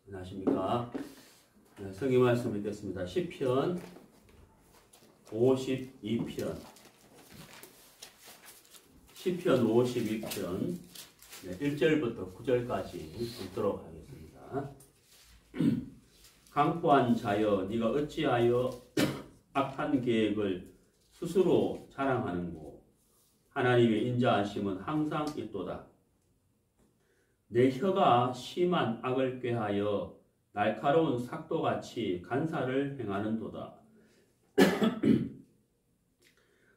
안녕하십니까. 성경 말씀 읽겠습니다. 시편 52편. 시편 52편 1절부터 9절까지 읽도록 하겠습니다. 강포한 자여, 네가 어찌하여 악한 계획을 스스로 자랑하는고? 하나님의 인자하심은 항상 있도다. 내 혀가 심한 악을 꾀하여 날카로운 삭도같이 간사를 행하는도다.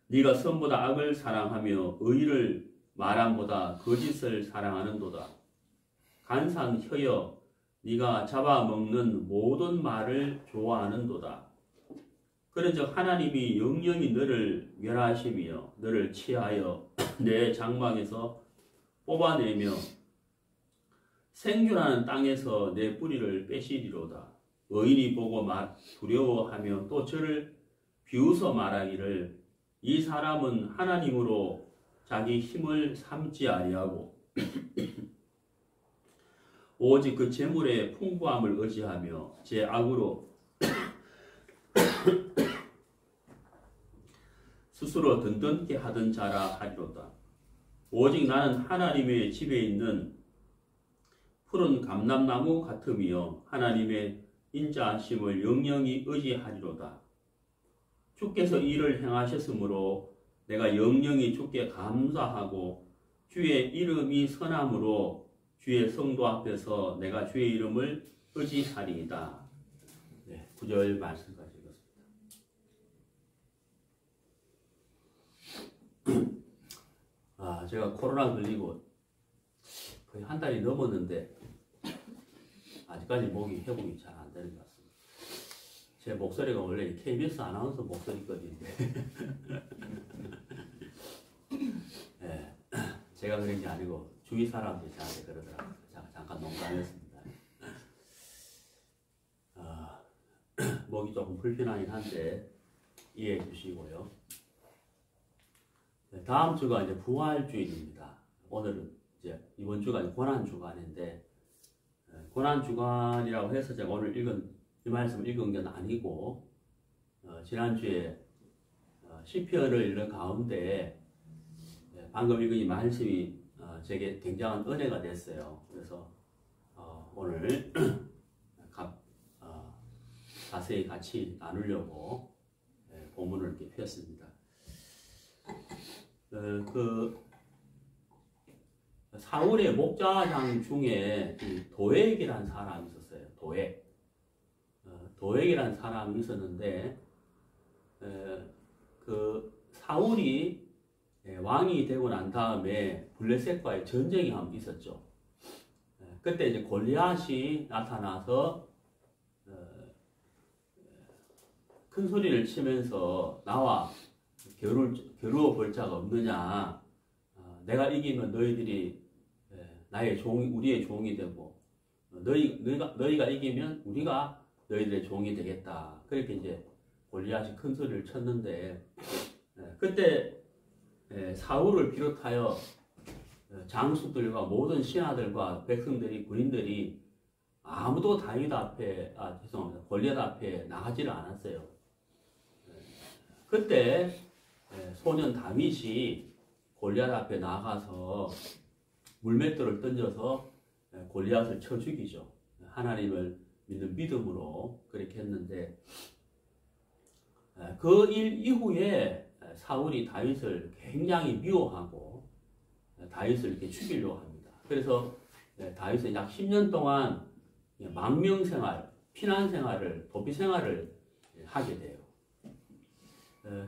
네가 선보다 악을 사랑하며 의를 말함보다 거짓을 사랑하는도다. 간사한 혀여, 네가 잡아먹는 모든 말을 좋아하는도다. 그런즉 하나님이 영영이 너를 멸하시며 너를 치하여 내 장막에서 뽑아내며 생존하는 땅에서 내 뿌리를 빼시리로다. 의인이 보고 두려워하며 또 저를 비웃어 말하기를, 이 사람은 하나님으로 자기 힘을 삼지 아니하고 오직 그 재물의 풍부함을 의지하며 제 악으로 스스로 든든케 하던 자라 하리로다. 오직 나는 하나님의 집에 있는 푸른 감람나무 같으며 하나님의 인자하심을 영영히 의지하리로다. 주께서 이를 행하셨으므로 내가 영영히 주께 감사하고 주의 이름이 선함으로 주의 성도 앞에서 내가 주의 이름을 의지하리이다. 9절 말씀까지 읽었습니다. 제가 코로나 걸리고 거의 한 달이 넘었는데 아직까지 목이 회복이 잘 안 되는 것 같습니다. 제 목소리가 원래 KBS 아나운서 목소리거든요. 네, 제가 그런 게 아니고 주위 사람들이 저한테 그러더라고요. 잠깐 농담했습니다. 목이 조금 불편하긴 한데 이해해 주시고요. 네, 다음 주가 이제 부활주일입니다. 오늘은 이제 이번 주가 고난주간인데, 고난주간이라고 해서 제가 오늘 이 말씀을 읽은 건 아니고, 지난주에 시편을 읽는 가운데 방금 읽은 이 말씀이 제게 굉장한 은혜가 됐어요. 그래서 오늘 자세히 같이 나누려고 본문을 이렇게 폈습니다. 사울의 목자장 중에 도액이라는 사람이 있었어요. 도액이라는 사람이 있었는데, 사울이 왕이 되고 난 다음에 블레셋과의 전쟁이 한번 있었죠. 그때 이제 골리앗이 나타나서 큰 소리를 치면서 나와 겨루어 볼 자가 없느냐. 내가 이기면 너희들이 우리의 종이 되고, 너희가 이기면 우리가 너희들의 종이 되겠다. 그렇게 이제 골리앗이 큰 소리를 쳤는데, 그때 사울을 비롯하여 장수들과 모든 신하들과 백성들이, 군인들이 아무도 골리앗 앞에 나가지를 않았어요. 그때 소년 다윗이 골리앗 앞에 나가서 물맷돌을 던져서 골리앗을 쳐 죽이죠. 하나님을 믿는 믿음으로 그렇게 했는데, 그 일 이후에 사울이 다윗을 굉장히 미워하고 다윗을 이렇게 죽이려고 합니다. 그래서 다윗은 약 10년 동안 망명생활, 피난생활을, 도피생활을 하게 돼요.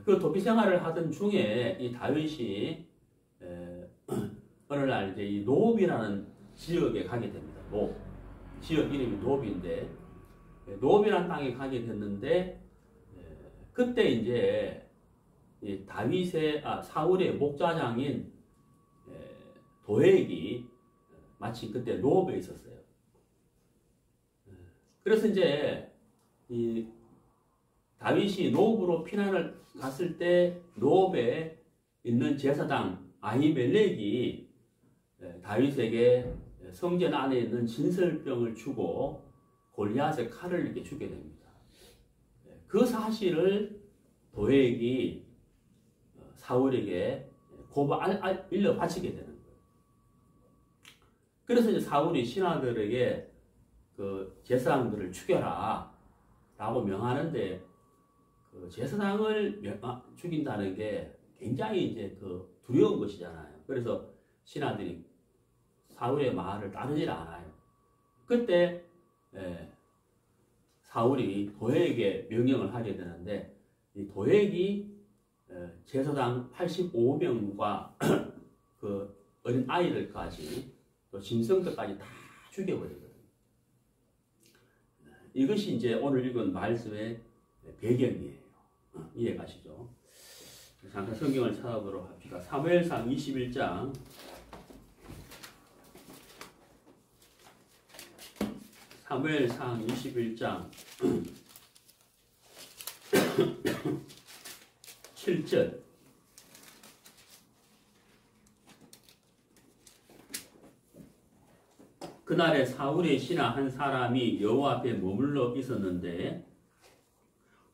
그 도피생활을 하던 중에 이 다윗이 어느 날 이제 이 노업이라는 지역에 가게 됩니다. 지역 이름이 노업인데, 노업이라는 땅에 가게 됐는데, 그때 이제 이 사울의 목자장인 도액이 마치 그때 노업에 있었어요. 그래서 이제 이 다윗이 노업으로 피난을 갔을 때 노업에 있는 제사장 아히멜렉이 다윗에게 성전 안에 있는 진설병을 주고 골리앗의 칼을 이렇게 주게 됩니다. 그 사실을 도액이 사울에게 일러 바치게 되는 거예요. 그래서 이제 사울이 신하들에게 그 제사장들을 죽여라 라고 명하는데, 그 제사장을 죽인다는 게 굉장히 이제 그 두려운 것이잖아요. 그래서 신하들이 사울의 말을 따르질 않아요. 그때 사울이 도액에게 명령을 하게 되는데, 이 도액이 제사장 85명과 그 어린 아이들까지 또 짐승들까지 다 죽여버리거든요. 이것이 이제 오늘 읽은 말씀의 배경이에요. 이해가시죠? 잠깐 성경을 찾아보도록 합시다. 사무엘상 21장 사무엘상 21장 7절. 그날에 사울의 신하 한 사람이 여호와 앞에 머물러 있었는데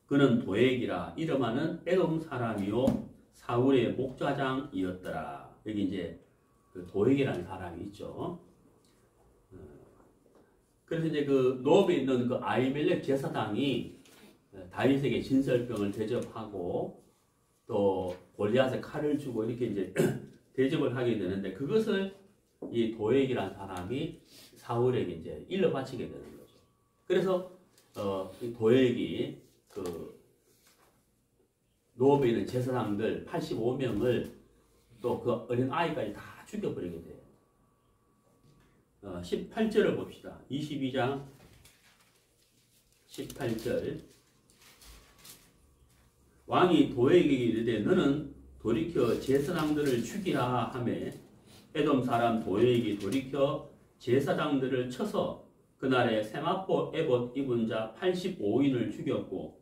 그는 도액이라 이름하는 에돔 사람이요 사울의 목자장이었더라. 여기 이제 그 도액이라는 사람이 있죠. 그래서 이제 그 노업에 있는 그 아히멜렉 제사장이 다윗에게 진설병을 대접하고 또 골리앗의 칼을 주고 이렇게 이제 대접을 하게 되는데, 그것을 이 도액이라는 사람이 사울에게 이제 일러 바치게 되는 거죠. 그래서 이 도액이 그 노업에 있는 제사장들 85명을 또 그 어린 아이까지 다 죽여버리게 돼요. 18절을 봅시다. 22장 18절. 왕이 도액에게 이르되 너는 돌이켜 제사장들을 죽이라 하매 에돔 사람 도액이 돌이켜 제사장들을 쳐서 그날에 세마포 에봇 입은 자 85인을 죽였고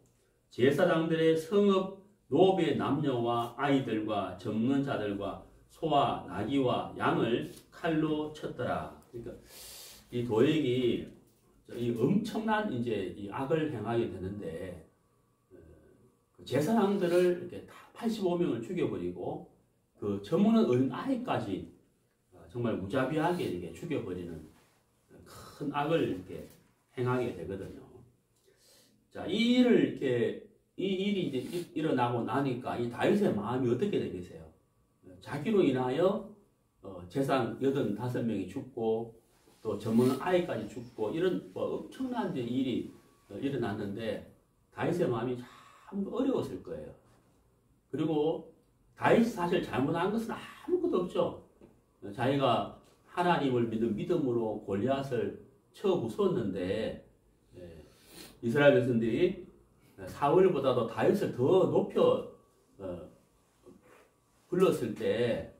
제사장들의 성읍 노업의 남녀와 아이들과 젊은 자들과 소와 나귀와 양을 칼로 쳤더라. 그러니까 이 도액이 이 엄청난 이제 이 악을 행하게 되는데, 제사장들을 이렇게 다 85명을 죽여버리고 그 저무는 어린 아이까지 정말 무자비하게 이렇게 죽여버리는 큰 악을 이렇게 행하게 되거든요. 자, 이 일이 이제 일어나고 나니까 이 다윗의 마음이 어떻게 되겠어요? 자기로 인하여 제사장 85명이 죽고 또 저무는 아이까지 죽고 이런 엄청난 이제 일이 일어났는데 다윗의 마음이 참 어려웠을 거예요. 그리고 다윗이 사실 잘못한 것은 아무것도 없죠. 자기가 하나님을 믿는 믿음으로 골리앗을 쳐 부수었는데, 이스라엘 백성들이 사울보다도 다윗을 더 높여 불렀을 때,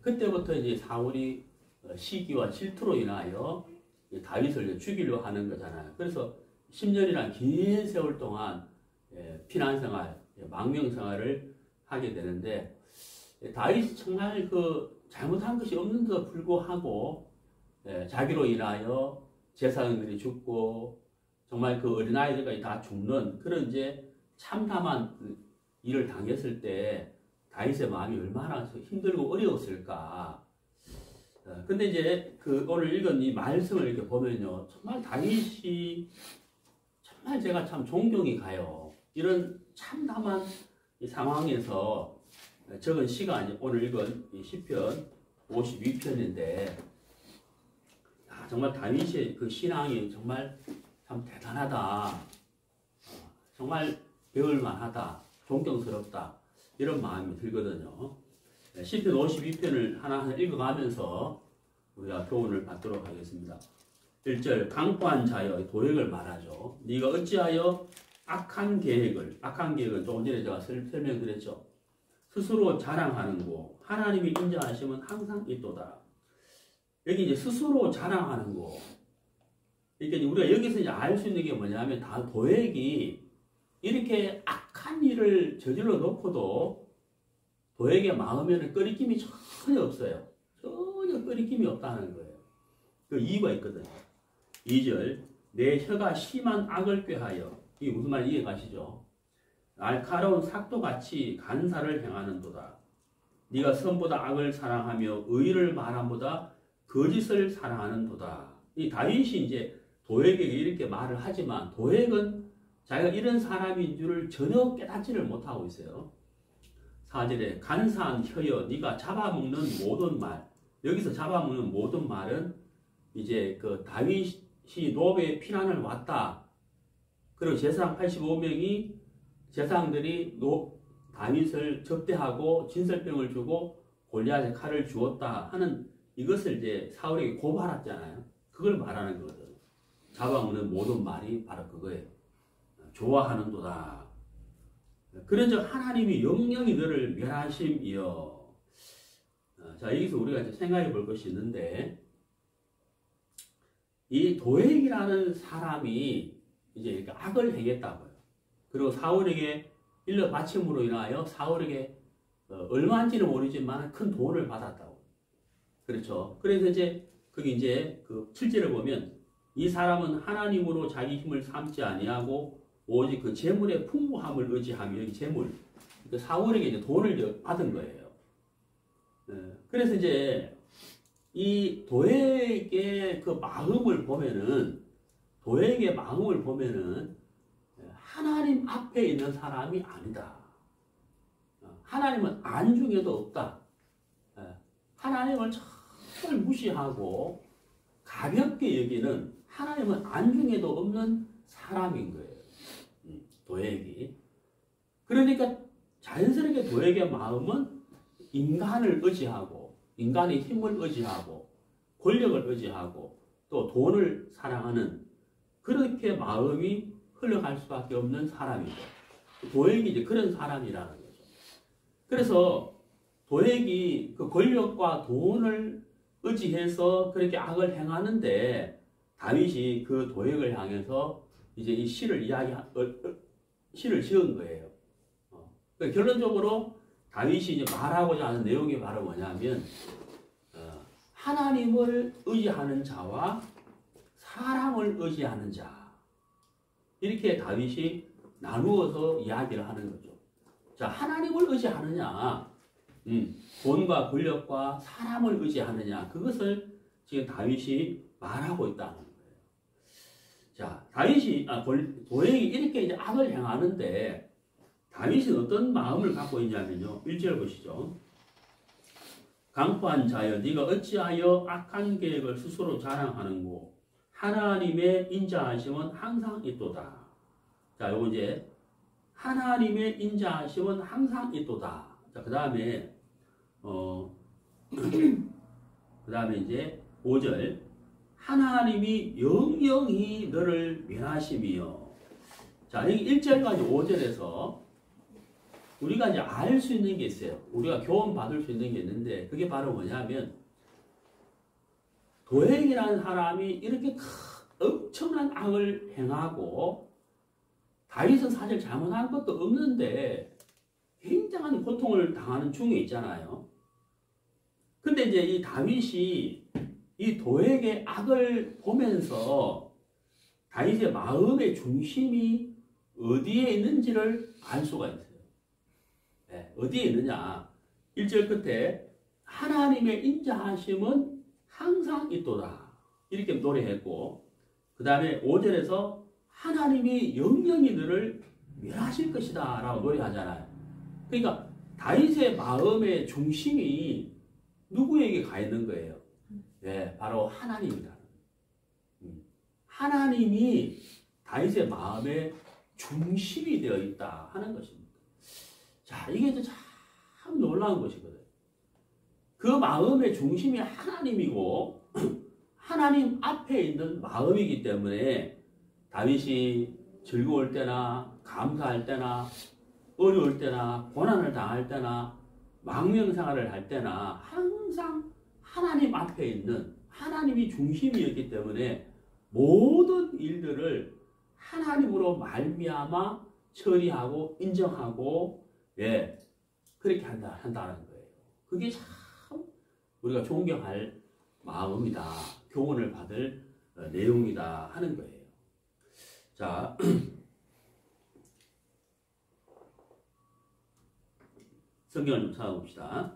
그때부터 이제 사울이 시기와 질투로 인하여 다윗을 죽이려 하는 거잖아요. 그래서 10년이란 긴 세월 동안 피난 생활, 망명 생활을 하게 되는데, 다윗이 정말 그 잘못한 것이 없는데도 불구하고 자기로 인하여 제사장들이 죽고 정말 그 어린아이들까지 다 죽는 그런 이제 참담한 일을 당했을 때 다윗의 마음이 얼마나 힘들고 어려웠을까. 근데 이제 그 오늘 읽은 이 말씀을 이렇게 보면요, 정말 다윗이 정말 제가 참 존경이 가요. 이런 참담한 이 상황에서 적은 시간이 오늘 읽은 이 시편 52편인데, 정말 다윗의 그 신앙이 정말 참 대단하다. 정말 배울만하다. 존경스럽다. 이런 마음이 들거든요. 시편 52편을 하나하나 읽어가면서 우리가 교훈을 받도록 하겠습니다. 1절, 강포한 자여, 도액을 말하죠. 네가 어찌하여 악한 계획은 조금 전에 제가 설명드렸죠. 스스로 자랑하는 거, 하나님이 인정하시면 항상 있도다. 여기 이제 스스로 자랑하는 거. 그러니까 우리가 여기서 이제 알 수 있는 게 뭐냐면, 다 도액이 이렇게 악한 일을 저질러 놓고도 도액의 마음에는 꺼리낌이 전혀 없어요. 전혀 꺼리낌이 없다는 거예요. 그 이유가 있거든요. 2절, 내 혀가 심한 악을 꾀하여, 이게 무슨 말인지 이해가시죠? 날카로운 삭도같이 간사를 행하는도다. 네가 선보다 악을 사랑하며 의를 말함보다 거짓을 사랑하는도다. 이 다윗이 이제 도액에게 이렇게 말을 하지만 도액은 자기가 이런 사람인 줄을 전혀 깨닫지를 못하고 있어요. 4절에 간사한 혀여 네가 잡아먹는 모든 말. 여기서 잡아먹는 모든 말은 이제 그 다윗이 노베의 피난을 왔다. 그리고 제사장 85명이 제사장들이 다윗을 접대하고 진설병을 주고 골리앗의 칼을 주었다 하는 이것을 이제 사울에게 고발했잖아요. 그걸 말하는 거거든. 잡아먹는 모든 말이 바로 그거예요. 좋아하는도다. 그런즉 하나님이 영영이 너를 멸하심이여. 자, 여기서 우리가 이제 생각해 볼 것이 있는데, 이 도액이라는 사람이 이제 이렇게 악을 행했다고요. 그리고 사울에게 일러 바침으로 인하여 사울에게 얼마인지는 모르지만 큰 돈을 받았다고. 그렇죠. 그래서 이제 거기 이제 그 7절을 보면 이 사람은 하나님으로 자기 힘을 삼지 아니하고 오직 그 재물의 풍부함을 의지하며 여기 재물, 그 사울에게 이제 돈을 받은 거예요. 그래서 이제 이 도액의 그 마음을 보면은 하나님 앞에 있는 사람이 아니다. 하나님은 안중에도 없다. 하나님을 정말 무시하고 가볍게 여기는 하나님은 안중에도 없는 사람인 거예요. 도액이. 그러니까 자연스럽게 도액의 마음은 인간을 의지하고 인간의 힘을 의지하고 권력을 의지하고 또 돈을 사랑하는 그렇게 마음이 흘러갈 수밖에 없는 사람이죠. 도액이 이제 그런 사람이라는 거죠. 그래서 도액이 그 권력과 돈을 의지해서 그렇게 악을 행하는데 다윗이 그 도액을 향해서 이제 이 시를 지은 거예요. 그러니까 결론적으로 다윗이 이제 말하고자 하는 내용이 바로 뭐냐면 하나님을 의지하는 자와 사람을 의지하는 자, 이렇게 다윗이 나누어서 이야기를 하는 거죠. 자, 하나님을 의지하느냐, 돈과 권력과 사람을 의지하느냐, 그것을 지금 다윗이 말하고 있다는 거예요. 자, 도액이 이렇게 이제 악을 행하는데 다윗은 어떤 마음을 갖고 있냐면요. 1절 보시죠. 강포한 자여 네가 어찌하여 악한 계획을 스스로 자랑하는고 하나님의 인자하심은 항상 있도다. 자, 요거 이제 하나님의 인자하심은 항상 있도다. 자, 그 다음에 이제 5절 하나님이 영영히 너를 멸하심이여. 자, 여기 1절까지 5절에서 우리가 이제 알 수 있는 게 있어요. 우리가 교훈 받을 수 있는 게 있는데 그게 바로 뭐냐면 도액이라는 사람이 이렇게 엄청난 악을 행하고 다윗은 사실 잘못한 것도 없는데 굉장한 고통을 당하는 중에 있잖아요. 근데 이제 이 다윗이 이 도액의 악을 보면서 다윗의 마음의 중심이 어디에 있는지를 알 수가 있어요. 네, 어디에 있느냐? 1절 끝에 하나님의 인자하심은 항상 있도다. 이렇게 노래했고 그 다음에 5절에서 하나님이 영영히 너를 멸하실 것이다 라고 노래하잖아요. 그러니까 다윗의 마음의 중심이 누구에게 가 있는 거예요? 네, 바로 하나님이다. 하나님이 다윗의 마음의 중심이 되어 있다 하는 것입니다. 자, 이게 참 놀라운 것이거든요. 그 마음의 중심이 하나님이고 하나님 앞에 있는 마음이기 때문에 다윗이 즐거울 때나 감사할 때나 어려울 때나 고난을 당할 때나 망명생활을 할 때나 항상 하나님 앞에 있는 하나님이 중심이었기 때문에 모든 일들을 하나님으로 말미암아 처리하고 인정하고 그렇게 한다는 거예요. 그게 참 우리가 존경할 마음이다. 교훈을 받을 내용이다 하는 거예요. 자, 성경을 좀 찾아봅시다.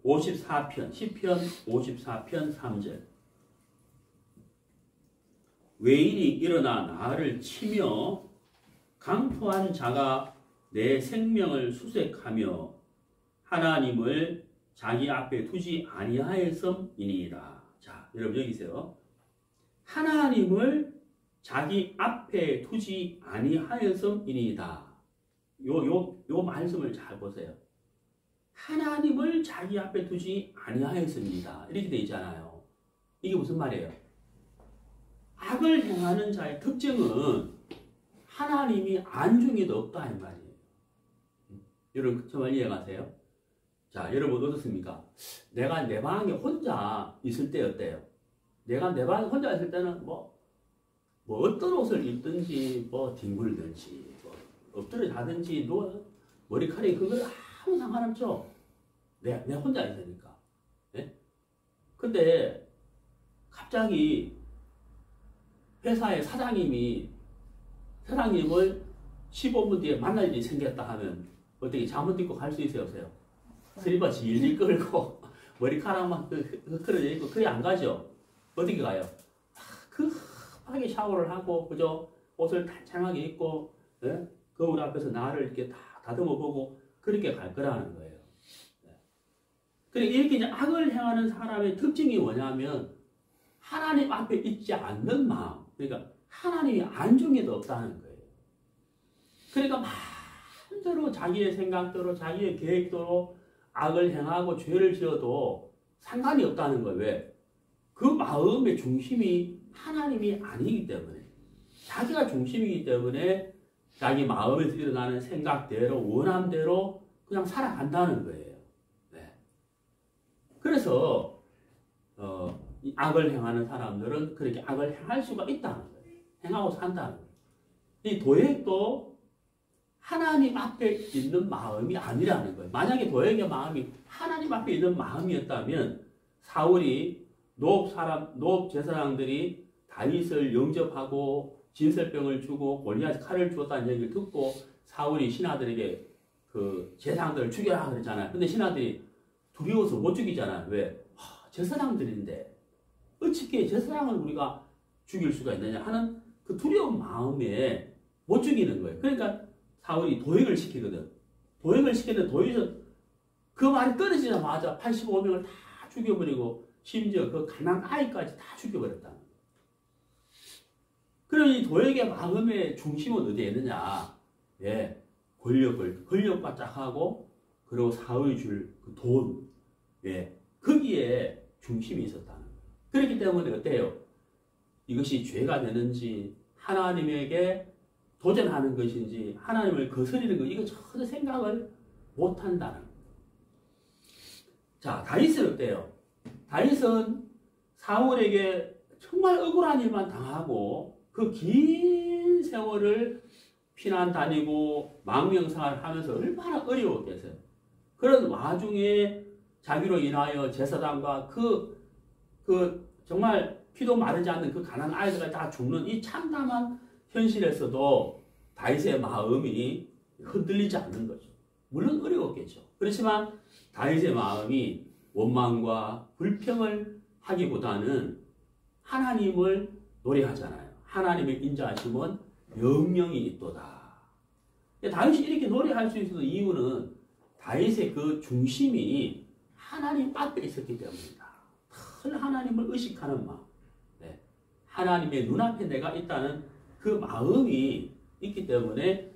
54편, 시편 54편 3절. 외인이 일어나 나를 치며 강포한 자가 내 생명을 수색하며 하나님을 자기 앞에 두지 아니하였음이니이다. 자, 여러분 여기세요. 하나님을 자기 앞에 두지 아니하였음이니이다. 요 말씀을 잘 보세요. 하나님을 자기 앞에 두지 아니하였습니다. 이렇게 되어 있잖아요. 이게 무슨 말이에요? 악을 행하는 자의 특징은 하나님이 안중에도 없다 이 말이에요. 여러분 정말 이해가세요? 자, 여러분 어떻습니까? 내가 내 방에 혼자 있을 때 어때요? 내가 내 방에 혼자 있을 때는 뭐 어떤 옷을 입든지 뒹굴든지 엎드려 자든지 머리카락이 그걸 아무 상관없죠. 내 혼자 있으니까. 네? 근데 갑자기 회사의 사장님을 15분 뒤에 만날 일이 생겼다 하면 어떻게 잠옷 입고 갈 수 있어요? 없어요? 슬리퍼 질질 끌고 머리카락만 흐트러져 있고 그래 안 가죠? 어떻게 가요? 급하게 샤워를 하고 그죠? 옷을 단창하게 입고 네? 거울 앞에서 나를 이렇게 다 다듬어 보고 그렇게 갈 거라는 거예요. 그러니까 이렇게 이제 악을 행하는 사람의 특징이 뭐냐면 하나님 앞에 있지 않는 마음. 그러니까 하나님이 안중에도 없다는 거예요. 그러니까 마음대로 자기의 생각대로 자기의 계획대로 악을 행하고 죄를 지어도 상관이 없다는 거예요. 왜? 그 마음의 중심이 하나님이 아니기 때문에 자기가 중심이기 때문에 자기 마음에서 일어나는 생각대로 원함대로 그냥 살아간다는 거예요. 네. 그래서 이 악을 행하는 사람들은 그렇게 악을 행할 수가 있다는 거예요. 행하고 산다는 거예요. 이 도액도 하나님 앞에 있는 마음이 아니라는 거예요. 만약에 도액의 마음이 하나님 앞에 있는 마음이었다면 사울이 노업 제사장들이 다윗을 영접하고 진설병을 주고 골리앗 칼을 주었다는 얘기를 듣고 사울이 신하들에게 그 제사장들을 죽여라 그랬잖아요. 근데 신하들이 두려워서 못 죽이잖아요. 왜? 제사장들인데 어떻게 제사장을 우리가 죽일 수가 있느냐 하는 그 두려운 마음에 못 죽이는 거예요. 그러니까 사울이 도액을 시키거든. 도액을 시키는데 도액은 그 말이 떨어지자마자 85명을 다 죽여버리고 심지어 그 가난 아이까지 다 죽여버렸다는 거예요. 그럼 이 도액의 마음의 중심은 어디에 있느냐? 예, 권력과 짝하고 그리고 사울이 줄 그 돈, 예, 거기에 중심이 있었다는 거예요. 그렇기 때문에 어때요? 이것이 죄가 되는지 하나님에게 도전하는 것인지 하나님을 거스리는 것 이거 전혀 생각을 못한다는 거예요. 자, 다윗은 어때요? 다윗은 사울에게 정말 억울한 일만 당하고 그 긴 세월을 피난 다니고 망명생활을 하면서 얼마나 어려웠겠어요. 그런 와중에 자기로 인하여 제사장과 정말 피도 마르지 않는 그 가난한 아이들가 다 죽는 이 참담한 현실에서도 다윗의 마음이 흔들리지 않는 거죠. 물론 어려웠겠죠. 그렇지만 다윗의 마음이 원망과 불평을 하기보다는 하나님을 노래하잖아요. 하나님의 인자하심은 영영이 있도다. 다윗이 이렇게 노래할 수 있었던 이유는 다윗의 그 중심이 하나님 앞에 있었기 때문이다. 늘 하나님을 의식하는 마음. 네. 하나님의 눈앞에 내가 있다는 그 마음이 있기 때문에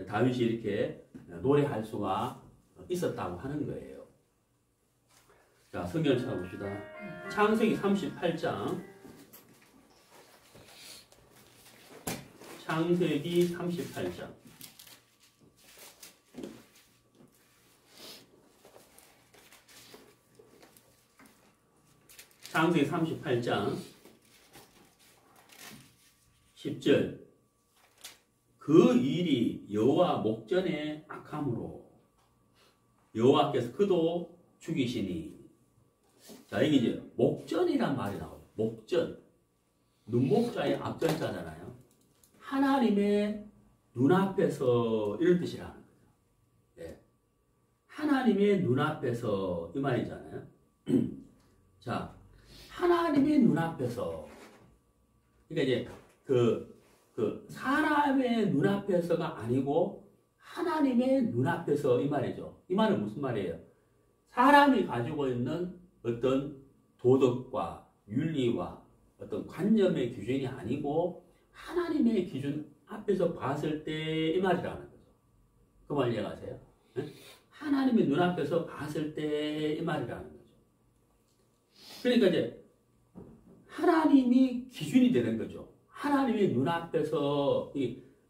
다윗이 이렇게 노래할 수가 있었다고 하는 거예요. 자, 성경을 찾아봅시다. 창세기 38장. 창세기 38장. 창세기 38장 10절. 그 일이 여호와 목전에 악함으로 여호와께서 그도 죽이시니. 자, 이게 이제 목전이란 말이 나와요. 목전. 눈목자의 앞전자잖아요. 하나님의 눈앞에서 이런 뜻이라는 거죠. 예. 하나님의 눈앞에서 이 말이잖아요. 자, 하나님의 눈앞에서. 그러니까 이제 그 사람의 눈앞에서가 아니고 하나님의 눈앞에서 이 말이죠. 이 말은 무슨 말이에요? 사람이 가지고 있는 어떤 도덕과 윤리와 어떤 관념의 기준이 아니고 하나님의 기준 앞에서 봤을 때 이 말이라는 거죠. 그 말 이해가세요? 하나님의 눈앞에서 봤을 때 이 말이라는 거죠. 그러니까 이제 하나님이 기준이 되는 거죠. 하나님의 눈앞에서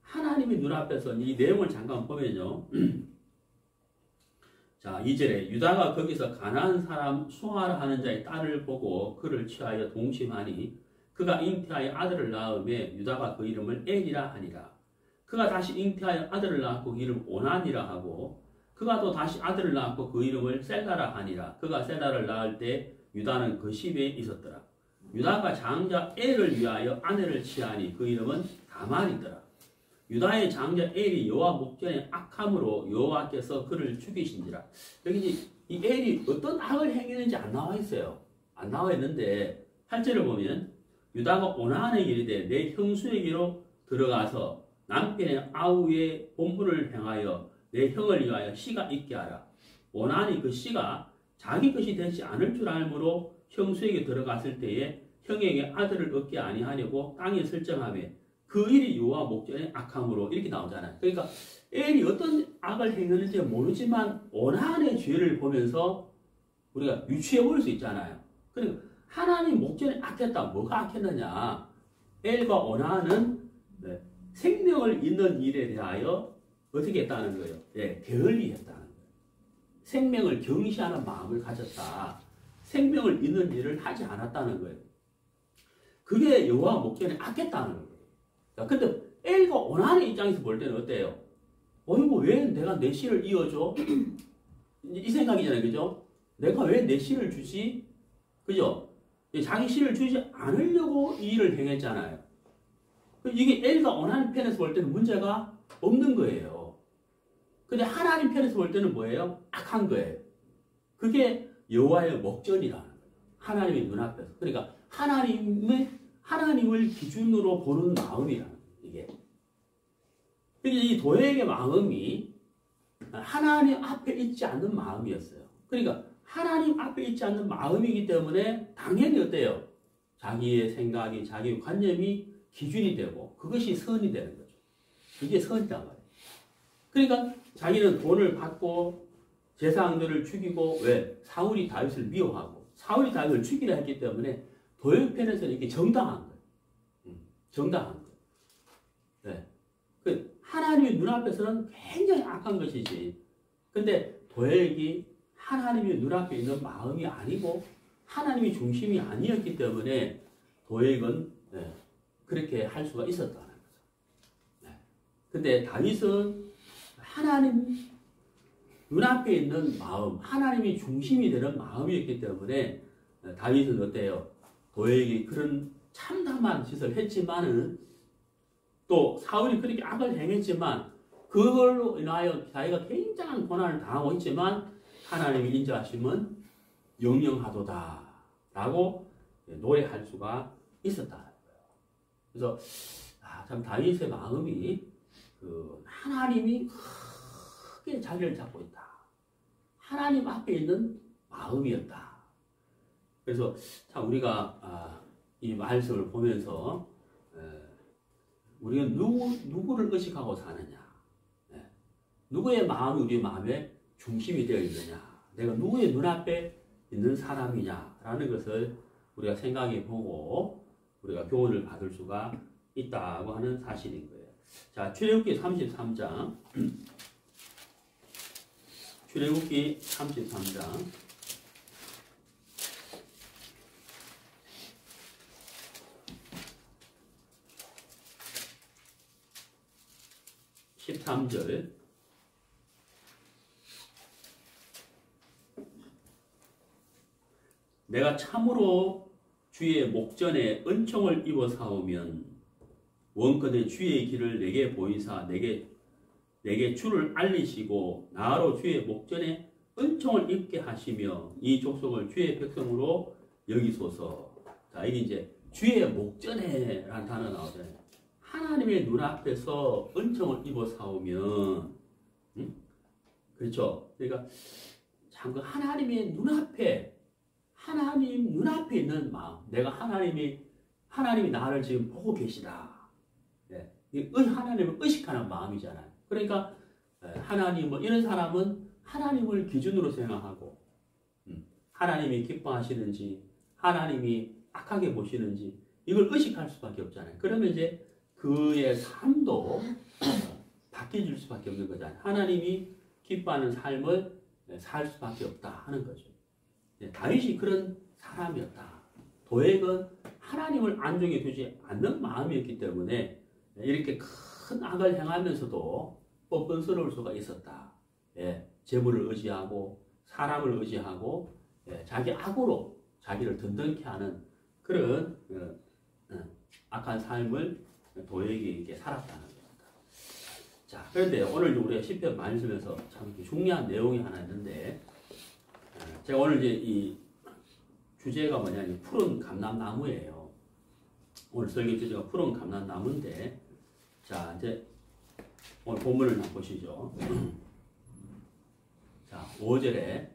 하나님의 눈앞에서 이 내용을 잠깐 보면요. 자, 2절에 유다가 거기서 가나안 사람 수아라 하는 자의 딸을 보고 그를 취하여 동심하니 그가 잉태하여 아들을 낳음에 유다가 그 이름을 엘이라 하니라. 그가 다시 잉태하여 아들을 낳고 그 이름을 오난이라 하고 그가 또 다시 아들을 낳고 그 이름을 셀라라 하니라. 그가 셀라를 낳을 때 유다는 그 집에 있었더라. 유다가 장자 엘을 위하여 아내를 취하니 그 이름은 다말이더라. 유다의 장자 엘이 여호와 목전에 악함으로 여호와께서 그를 죽이신지라. 여기 이제 이 엘이 어떤 악을 행했는지 안 나와 있어요. 안 나와 있는데 8절을 보면 유다가 오난에게 이르되 내 형수에게로 들어가서 남편의 아우의 본분을 행하여 내 형을 위하여 씨가 있게 하라. 오난이 그 씨가 자기 것이 되지 않을 줄 알므로 형수에게 들어갔을 때에 형에게 아들을 얻게 아니하려고 땅에 설정하며 그 일이 여호와 목전에 악함으로 이렇게 나오잖아요. 그러니까 엘이 어떤 악을 행했는지 모르지만 오난의 죄를 보면서 우리가 유추해 볼 수 있잖아요. 그러니까 하나님 목전에 악했다. 뭐가 악했느냐? 엘과 오난은 생명을 잇는 일에 대하여 어떻게 했다는 거예요? 게을리했다는 거예요. 생명을 경시하는 마음을 가졌다. 생명을 잇는 일을 하지 않았다는 거예요. 그게 여호와 목전에 악했다는 거예요. 근데 엘과 오난의 입장에서 볼 때는 어때요? 어이구, 왜 내가 내 씨를 이어줘? 이 생각이잖아요. 그죠? 내가 왜 내 씨를 주지? 그죠? 자기 씨를 주지 않으려고 이 일을 행했잖아요. 이게 엘과 오난 편에서 볼 때는 문제가 없는 거예요. 근데 하나님 편에서 볼 때는 뭐예요? 악한 거예요. 그게 여호와의 목전이라는 거예요. 하나님의 눈앞에서. 그러니까 하나님을 기준으로 보는 마음이라는 거예요. 이게. 이 도액의 마음이 하나님 앞에 있지 않는 마음이었어요. 그러니까 하나님 앞에 있지 않는 마음이기 때문에 당연히 어때요? 자기의 생각이, 자기의 관념이 기준이 되고 그것이 선이 되는 거죠. 이게 선이란 말이에요. 그러니까 자기는 돈을 받고 제사장들을 죽이고 왜? 사울이 다윗을 미워하고 사울이 다윗을 죽이려 했기 때문에 도액 편에서는 이게 정당한 거예요. 정당한 거예요. 네. 하나님의 눈앞에서는 굉장히 악한 것이지. 근데 도액이 하나님의 눈앞에 있는 마음이 아니고 하나님이 중심이 아니었기 때문에 도액은 그렇게 할 수가 있었다는 거죠. 근데 다윗은 하나님 눈앞에 있는 마음, 하나님이 중심이 되는 마음이었기 때문에 다윗은 어때요? 도액이 그런 참담한 짓을 했지만은 또 사울이 그렇게 악을 행했지만 그걸로 인하여 자기가 굉장한 고난을 당하고 있지만 하나님의 인자하심은 영영하도다 라고 노래할 수가 있었다는 거예요. 그래서 참 다윗의 마음이 하나님이 크게 자리를 잡고 있다. 하나님 앞에 있는 마음이었다. 그래서 참 우리가 이 말씀을 보면서 우리가 누구를 의식하고 사느냐, 누구의 마음이 우리 마음의 중심이 되어 있느냐, 내가 누구의 눈앞에 있는 사람이냐라는 것을 우리가 생각해 보고 우리가 교훈을 받을 수가 있다고 하는 사실인 거예요. 자, 출애굽기 33장. 출애굽기 33장. 13절. 내가 참으로 주의 목전에 은총을 입어 사오면 원컨대 주의 길을 내게 보이사 내게 주를 알리시고 나로 주의 목전에 은총을 입게 하시며 이 족속을 주의 백성으로 여기소서. 자, 이게 이제 주의 목전에 라는 단어 나오잖아요. 하나님의 눈앞에서 은총을 입어 사오면, 그렇죠? 그러니까 참 그 하나님의 눈앞에, 하나님 눈앞에 있는 마음, 내가 하나님이 나를 지금 보고 계시다. 네. 하나님을 의식하는 마음이잖아요. 그러니까 하나님, 이런 사람은 하나님을 기준으로 생각하고, 하나님이 기뻐하시는지, 하나님이 악하게 보시는지, 이걸 의식할 수밖에 없잖아요. 그러면 이제 그의 삶도 바뀌어질 수밖에 없는 거잖아요. 하나님이 기뻐하는 삶을 살 수밖에 없다 하는 거죠. 다윗이 그런 사람이었다. 도액은 하나님을 안중에 두지 않는 마음이었기 때문에 이렇게 큰 악을 행하면서도 뻔뻔스러울 수가 있었다. 재물을 의지하고 사람을 의지하고 자기 악으로 자기를 든든케 하는 그런 악한 삶을 도액이 이렇게 살았다는 겁니다. 자, 그런데 오늘 우리가 시편 말씀에서 참 중요한 내용이 하나 있는데, 제가 오늘 이제 이 주제가 뭐냐면 푸른 감람나무예요. 오늘 설교 주제가 푸른 감람나무인데, 자, 이제 오늘 본문을 한번 보시죠. 자, 5절에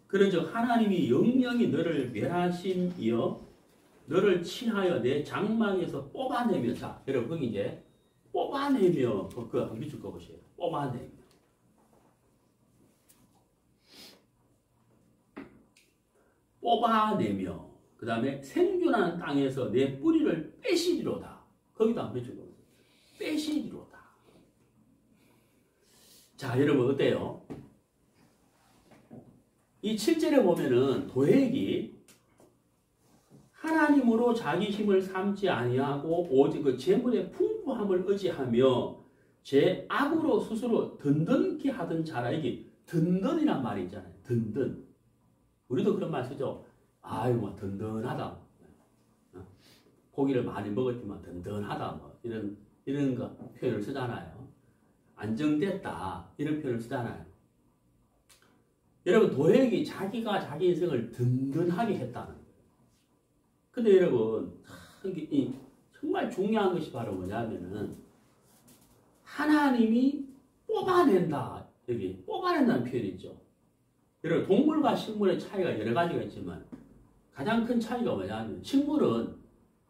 그런즉 하나님이 영영이 너를 멸하심이여 너를 치하여 내 장막에서 뽑아내며. 자, 여러분 거기 이제 뽑아내며, 그 밑줄 거 보세요. 뽑아내며 그 다음에 생존하는 땅에서 내 뿌리를 빼시리로다. 거기도 한 밑줄 거 보세요. 빼시리로다. 자, 여러분 어때요? 이 7절에 보면은 도액이 하나님으로 자기 힘을 삼지 아니하고 오직 그 재물의 풍부함을 의지하며 제 악으로 스스로 든든케 하던 자라. 이게 든든이란 말이 있잖아요. 든든. 우리도 그런 말 쓰죠. 아유, 뭐 든든하다. 고기를 많이 먹었지만 든든하다. 뭐 이런 거 표현을 쓰잖아요. 안정됐다. 이런 표현을 쓰잖아요. 여러분, 도액이 자기가 자기 인생을 든든하게 했다는 거예요. 근데 여러분, 정말 중요한 것이 바로 뭐냐면은 하나님이 뽑아낸다. 여기 뽑아낸다는 표현이 있죠. 여러분, 동물과 식물의 차이가 여러 가지가 있지만 가장 큰 차이가 뭐냐면 식물은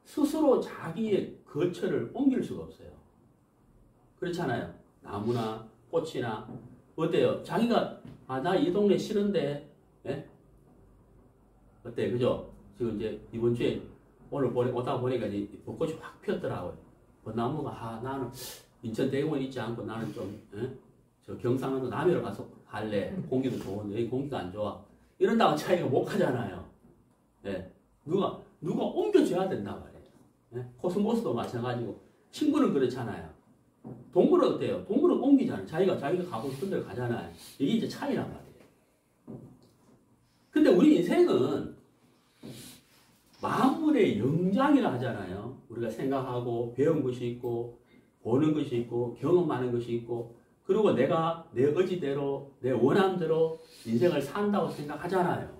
스스로 자기의 거처를 옮길 수가 없어요. 그렇잖아요. 나무나 꽃이나 어때요? 자기가 나 이 동네 싫은데, 어때? 그죠? 지금 이제 이번 주에 오늘 오다 보니까 이제 벚꽃이 확 피었더라고요. 벚나무가 나는 인천 대공원 있지 않고 나는 좀 저 경상남도 남해로 가서 할래. 공기도 좋은데 여기 공기가 안 좋아. 이런다고 차이가 못 가잖아요. 누가 옮겨줘야 된단 말이에요. 코스모스도 마찬가지고 식물은 그렇잖아요. 동물은 어때요? 동물은 옮기잖아요. 자기가 가고 싶은 데를 가잖아요. 이게 이제 차이란 말이에요. 근데 우리 인생은 만물의 영장이라 하잖아요. 우리가 생각하고 배운 것이 있고 보는 것이 있고 경험하는 것이 있고 그리고 내가 내 의지대로 내 원함대로 인생을 산다고 생각하잖아요.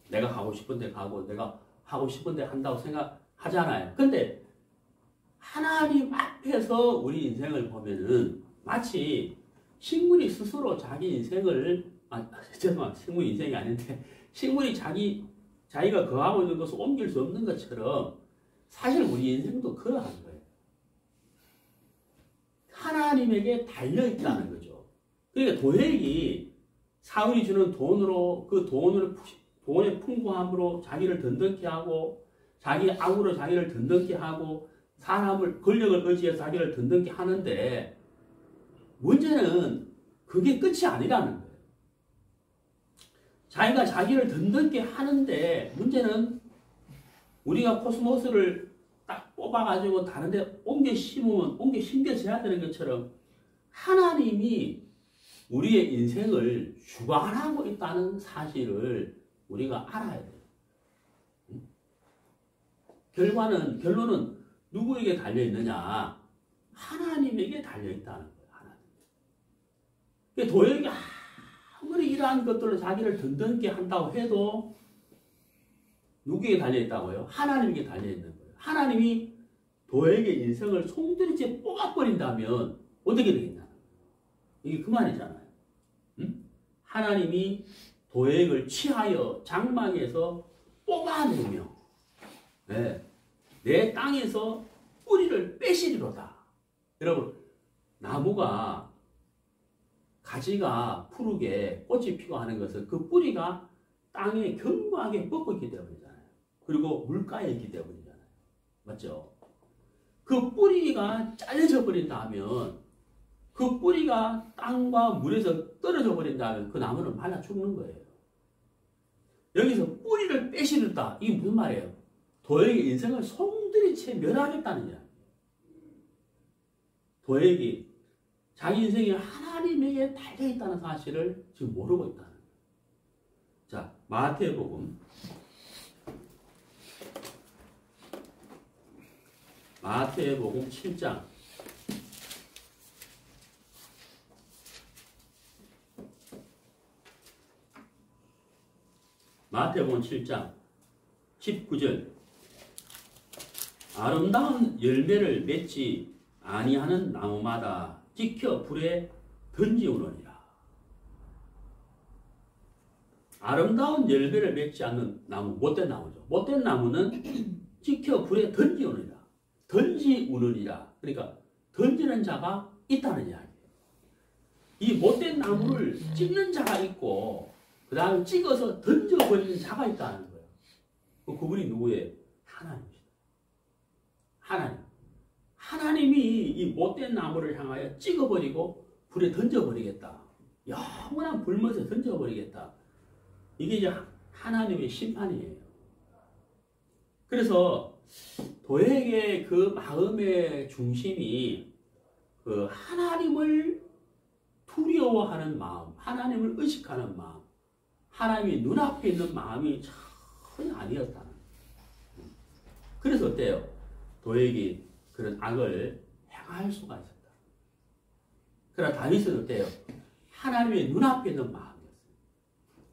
내가 가고 싶은 데 가고 내가 하고 싶은 데 한다고 생각하잖아요. 근데 하나님 앞에서 우리 인생을 보면은 마치 식물이 스스로 자기 인생을 식물 인생이 아닌데 식물이 자기가 거하고 있는 것을 옮길 수 없는 것처럼 사실 우리 인생도 그러한 거예요. 하나님에게 달려있다는 거죠. 그러니까 도액이 사울이 주는 돈으로 돈의 풍부함으로 자기를 든든케 하고 자기 악으로 자기를 든든케 하고 권력을 의지해서 자기를 든든케 하는데 문제는 그게 끝이 아니라는 거예요. 자기가 자기를 든든케 하는데 문제는 우리가 코스모스를 딱 뽑아가지고 다른 데 옮겨 심겨져야 되는 것처럼 하나님이 우리의 인생을 주관하고 있다는 사실을 우리가 알아야 돼요. 결론은 누구에게 달려 있느냐? 하나님에게 달려 있다는 거예요. 하나님. 도액이 아무리 이러한 것들로 자기를 든든하게 한다고 해도 누구에게 달려 있다고요? 하나님에게 달려 있는 거예요. 하나님이 도액의 인생을 송두리째 뽑아버린다면 어떻게 되겠냐? 이게 그 말이잖아요. 응? 하나님이 도액을 취하여 장막에서 뽑아내며 내 땅에서 뿌리를 빼시리로다. 여러분, 나무가 가지가 푸르게 꽃이 피고 하는 것은 그 뿌리가 땅에 견고하게 뻗고 있기 때문이잖아요. 그리고 물가에 있기 때문이잖아요. 맞죠? 그 뿌리가 잘려져 버린다면, 그 뿌리가 땅과 물에서 떨어져 버린다면 그 나무는 말라 죽는 거예요. 여기서 뿌리를 빼시르다. 이게 무슨 말이에요? 도액의 인생을 송두리째 멸하겠다는 이야기예요. 도액이 자기 인생이 하나님에게 달려있다는 사실을 지금 모르고 있다는 거예요. 자, 마태복음 7장 마태복음 7장 19절 아름다운 열매를 맺지 아니하는 나무마다 찍혀 불에 던지우느니라. 아름다운 열매를 맺지 않는 나무, 못된 나무죠. 못된 나무는 찍혀 불에 던지우느니라. 던지우느니라. 그러니까 던지는 자가 있다는 이야기예요. 이 못된 나무를 찍는 자가 있고 그 다음에 찍어서 던져버리는 자가 있다는 거예요. 그분이 누구예요? 하나님이시다. 하나님. 하나님이 이 못된 나무를 향하여 찍어버리고 불에 던져버리겠다. 영원한 불못에 던져버리겠다. 이게 이제 하나님의 심판이에요. 그래서 도액의 그 마음의 중심이 그 하나님을 두려워하는 마음, 하나님을 의식하는 마음, 하나님이 눈앞에 있는 마음이 전혀 아니었다는 거예요. 그래서 어때요? 도액이 그런 악을 행할 수가 있었다. 그러나 다윗은 어때요? 하나님의 눈앞에 있는 마음이었어요.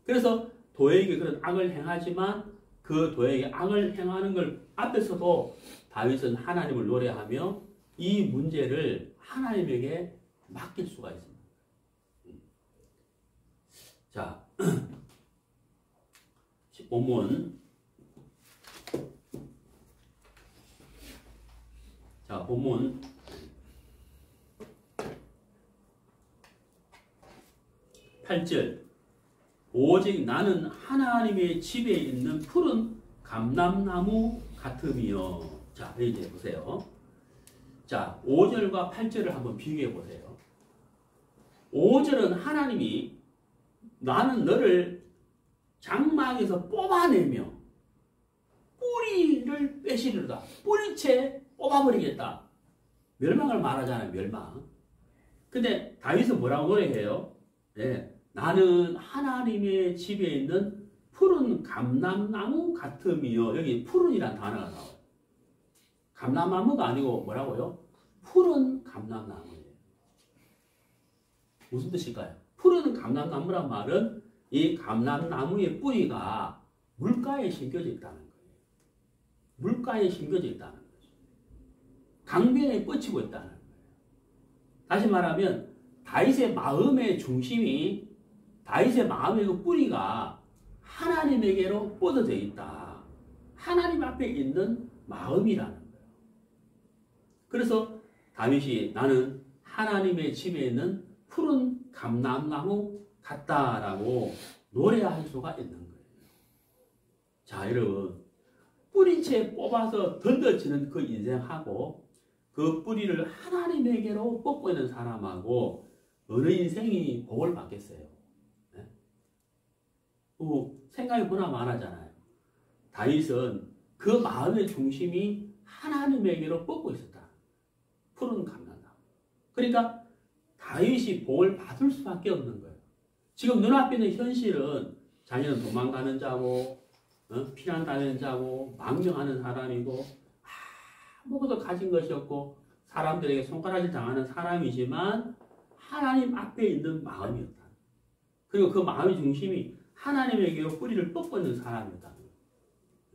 그래서 도액이 그런 악을 행하지만 그 도액이 악을 행하는 걸 앞에서도 다윗은 하나님을 노래하며 이 문제를 하나님에게 맡길 수가 있습니다. 자, 본문. 자, 본문 8절 오직 나는 하나님의 집에 있는 푸른 감람나무 같으며. 자, 이제 보세요. 자, 5절과 8절을 한번 비교해 보세요. 5절은 하나님이 나는 너를 장막에서 뽑아내며 뿌리를 빼시리로다. 뿌리채 뽑아버리겠다. 멸망을 말하잖아요. 멸망. 근데 다윗은 뭐라고 노래해요? 네, 나는 하나님의 집에 있는 푸른 감람나무 같으며. 여기 푸른이란 단어가 나와요. 감람나무가 아니고 뭐라고요? 푸른 감람나무예요. 무슨 뜻일까요? 푸른 감람나무란 말은 이 감람나무의 뿌리가 물가에 심겨져 있다는 거예요. 물가에 심겨져 있다는 거죠. 강변에 뻗치고 있다는 거예요. 다시 말하면 다윗의 마음의 중심이, 다윗의 마음의 그 뿌리가 하나님에게로 뻗어져 있다. 하나님 앞에 있는 마음이라는 거예요. 그래서 다윗이 나는 하나님의 집에 있는 푸른 감람나무 같다라고 노래할 수가 있는 거예요. 자, 여러분, 뿌리채 뽑아서 던져지는 그 인생하고 그 뿌리를 하나님에게로 뻗고 있는 사람하고 어느 인생이 복을 받겠어요? 네? 생각이 보나 마나잖아요. 다윗은 그 마음의 중심이 하나님에게로 뻗고 있었다. 푸른 감람나무. 그러니까 다윗이 복을 받을 수밖에 없는 거예요. 지금 눈앞에 있는 현실은 자기는 도망가는 자고 피난다면자고 망명하는 사람이고 아무것도 가진 것이 없고 사람들에게 손가락질 당하는 사람이지만 하나님 앞에 있는 마음이었다. 그리고 그 마음의 중심이 하나님에게로 뿌리를 뻗는 사람이었다.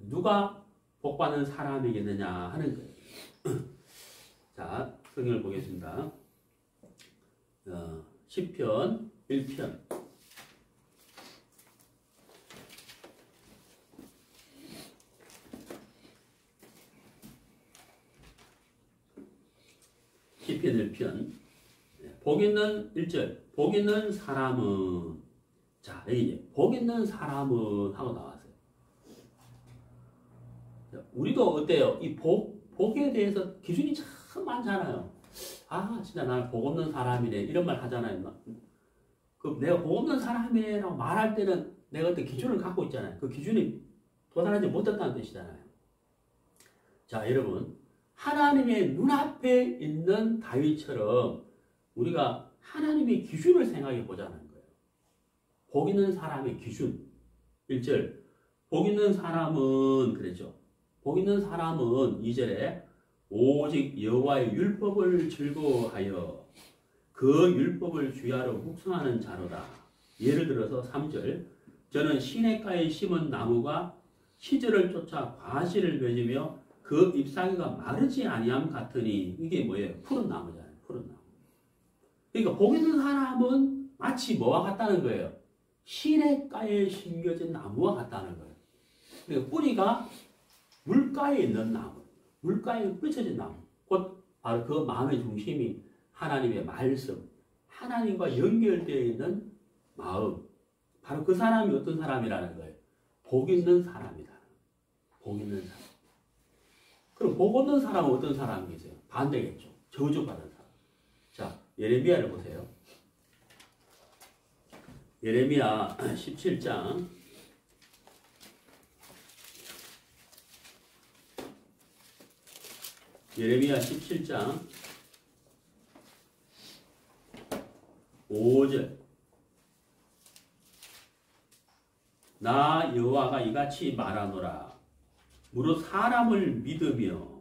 누가 복받는 사람이겠느냐 하는 거예요. 자, 성경을 보겠습니다. 시편 1편. 시편 1편. 복 있는 1절. 복 있는 사람은, 자, 여기 복 있는 사람은 하고 나왔어요. 우리도 어때요? 이 복에 대해서 기준이 참 많잖아요. 아, 진짜 나는 복 없는 사람이네. 이런 말 하잖아요. 그 내가 복 없는 사람이라고 말할 때는 내가 어떤 기준을 갖고 있잖아요. 그 기준이 도달하지 못했다는 뜻이잖아요. 자, 여러분. 하나님의 눈앞에 있는 다윗처럼 우리가 하나님의 기준을 생각해 보자는 거예요. 복 있는 사람의 기준. 1절. 복 있는 사람은 그랬죠. 복 있는 사람은 2절에 오직 여호와의 율법을 즐거워하여 그 율법을 주야로 묵상하는 자로다. 예를 들어서 3절. 저는 시냇가에 심은 나무가 시절을 쫓아 과실을 맺으며 그 잎사귀가 마르지 아니함 같으니 이게 뭐예요? 푸른 나무잖아요. 푸른 나무. 그러니까 복 있는 사람은 마치 뭐와 같다는 거예요? 시냇가에 심겨진 나무와 같다는 거예요. 그러니까 뿌리가 물가에 있는 나무, 물가에 뻗쳐진 나무. 곧 바로 그 마음의 중심이 하나님의 말씀, 하나님과 연결되어 있는 마음. 바로 그 사람이 어떤 사람이라는 거예요? 복 있는 사람이다. 복 있는 사람. 그럼 복 없는 사람은 어떤 사람이겠어요? 반대겠죠. 저주받은 사람. 자, 예레미야를 보세요. 예레미야 17장. 예레미야 17장 5절. 나 여호와가 이같이 말하노라. 무릇 사람을 믿으며